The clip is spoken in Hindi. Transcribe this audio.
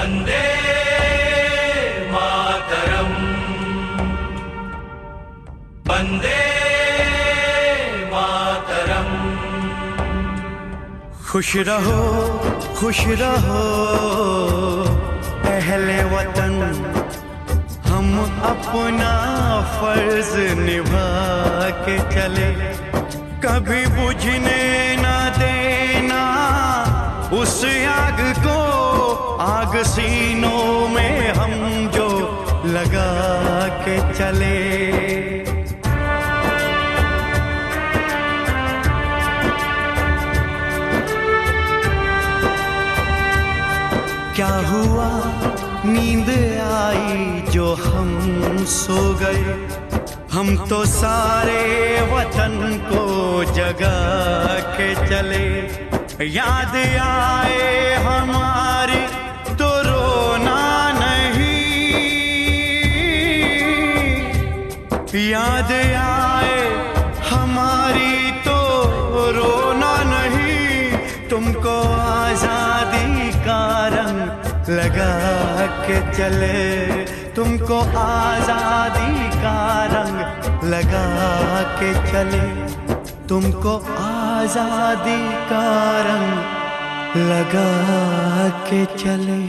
वंदे मातरम, वंदे मातरम। खुश रहो अहले वतन, हम अपना फर्ज निभा के चले, कभी बुझने ना देना उस आग को, आग सीनों में हम जो लगा के चले। क्या हुआ नींद आई जो हम सो गए, हम तो सारे वतन को जगा के चले। याद आए हमारी तो रोना नहीं, याद आए हमारी तो रोना नहीं, तुमको आजादी का रंग लगा के चले, तुमको आजादी का रंग लगा के चले, तुमको आजादी का रंग लगा के चले।